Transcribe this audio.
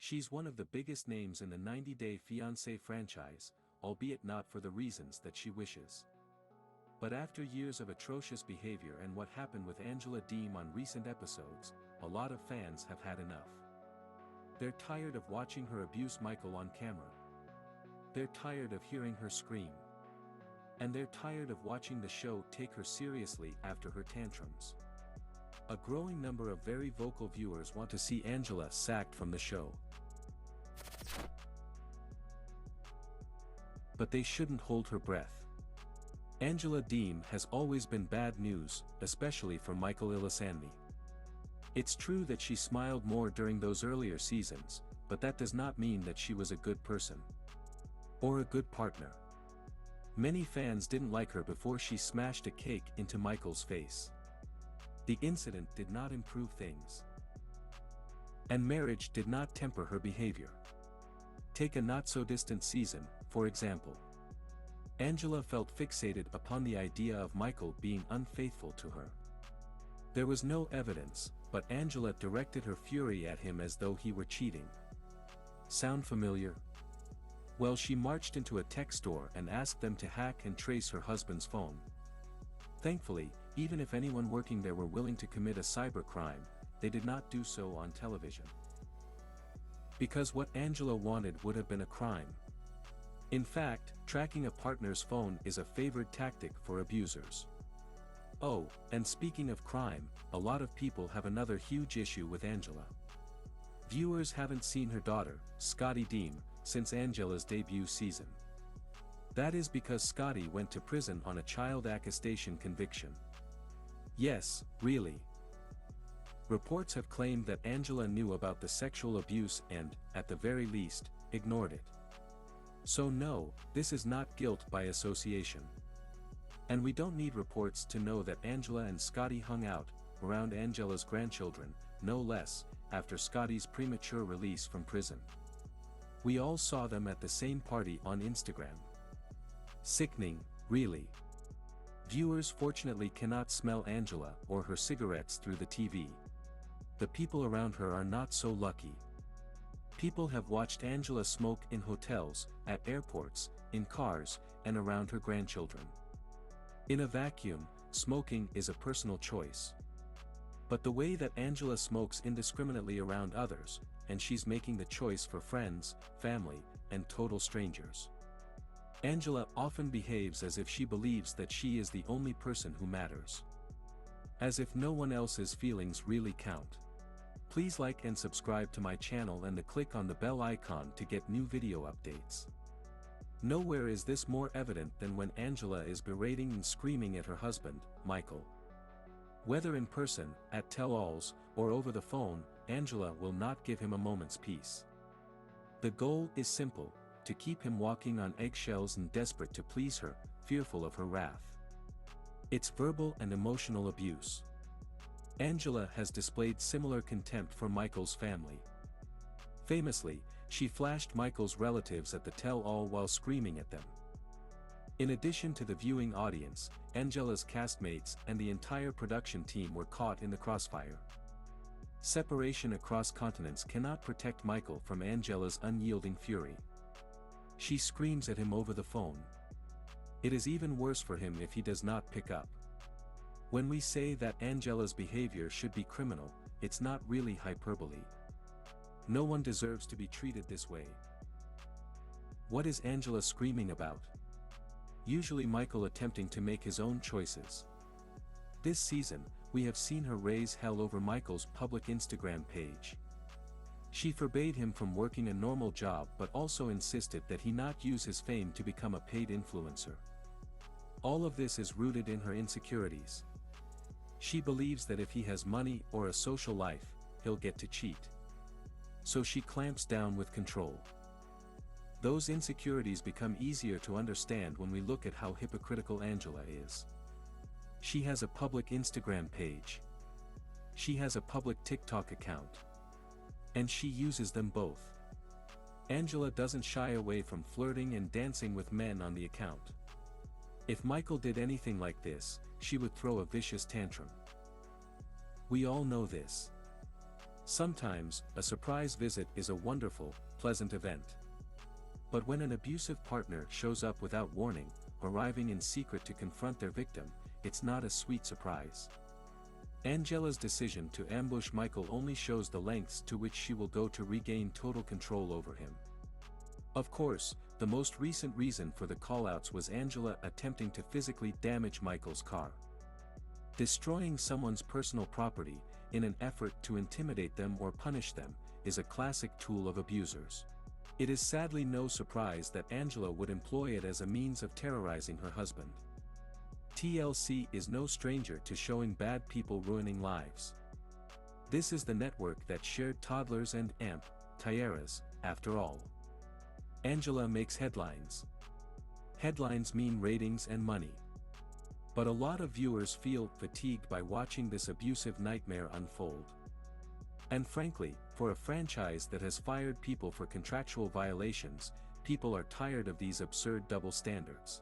She's one of the biggest names in the 90-Day Fiance franchise, albeit not for the reasons that she wishes. But after years of atrocious behavior and what happened with Angela Deem on recent episodes, a lot of fans have had enough. They're tired of watching her abuse Michael on camera. They're tired of hearing her scream. And they're tired of watching the show take her seriously after her tantrums. A growing number of very vocal viewers want to see Angela sacked from the show. But they shouldn't hold her breath. Angela Deem has always been bad news, especially for Michael Ilisandi. It's true that she smiled more during those earlier seasons, but that does not mean that she was a good person. Or a good partner. Many fans didn't like her before she smashed a cake into Michael's face. The incident did not improve things. And marriage did not temper her behavior. Take a not-so-distant season, for example. Angela felt fixated upon the idea of Michael being unfaithful to her. There was no evidence, but Angela directed her fury at him as though he were cheating. Sound familiar? Well, she marched into a tech store and asked them to hack and trace her husband's phone. Thankfully, even if anyone working there were willing to commit a cybercrime, they did not do so on television. Because what Angela wanted would have been a crime. In fact, tracking a partner's phone is a favored tactic for abusers. Oh, and speaking of crime, a lot of people have another huge issue with Angela. Viewers haven't seen her daughter, Scotty Deem, since Angela's debut season. That is because Scotty went to prison on a child accusation conviction. Yes, really. Reports have claimed that Angela knew about the sexual abuse and, at the very least, ignored it. So no, this is not guilt by association. And we don't need reports to know that Angela and Scotty hung out, around Angela's grandchildren, no less, after Scotty's premature release from prison. We all saw them at the same party on Instagram. Sickening, really. Viewers fortunately cannot smell Angela or her cigarettes through the TV. The people around her are not so lucky. People have watched Angela smoke in hotels, at airports, in cars, and around her grandchildren. In a vacuum, smoking is a personal choice. But the way that Angela smokes indiscriminately around others, and she's making the choice for friends, family, and total strangers. Angela often behaves as if she believes that she is the only person who matters. As if no one else's feelings really count. Please like and subscribe to my channel and click on the bell icon to get new video updates. Nowhere is this more evident than when Angela is berating and screaming at her husband, Michael. Whether in person, at tell-alls, or over the phone, Angela will not give him a moment's peace. The goal is simple, to keep him walking on eggshells and desperate to please her, fearful of her wrath. It's verbal and emotional abuse. Angela has displayed similar contempt for Michael's family. Famously, she flashed Michael's relatives at the tell-all while screaming at them. In addition to the viewing audience, Angela's castmates and the entire production team were caught in the crossfire. Separation across continents cannot protect Michael from Angela's unyielding fury. She screams at him over the phone. It is even worse for him if he does not pick up. When we say that Angela's behavior should be criminal, it's not really hyperbole. No one deserves to be treated this way. What is Angela screaming about? Usually Michael attempting to make his own choices. This season, we have seen her raise hell over Michael's public Instagram page. She forbade him from working a normal job but also insisted that he not use his fame to become a paid influencer. All of this is rooted in her insecurities. She believes that if he has money or a social life, he'll get to cheat. So she clamps down with control. Those insecurities become easier to understand when we look at how hypocritical Angela is. She has a public Instagram page. She has a public TikTok account. And she uses them both. Angela doesn't shy away from flirting and dancing with men on the account. If Michael did anything like this, she would throw a vicious tantrum. We all know this. Sometimes, a surprise visit is a wonderful, pleasant event. But when an abusive partner shows up without warning, arriving in secret to confront their victim, it's not a sweet surprise. Angela's decision to ambush Michael only shows the lengths to which she will go to regain total control over him. Of course, the most recent reason for the callouts was Angela attempting to physically damage Michael's car. Destroying someone's personal property, in an effort to intimidate them or punish them, is a classic tool of abusers. It is sadly no surprise that Angela would employ it as a means of terrorizing her husband. TLC is no stranger to showing bad people ruining lives. This is the network that shared toddlers and tiaras, after all. Angela makes headlines. Headlines mean ratings and money. But a lot of viewers feel fatigued by watching this abusive nightmare unfold. And frankly, for a franchise that has fired people for contractual violations, people are tired of these absurd double standards.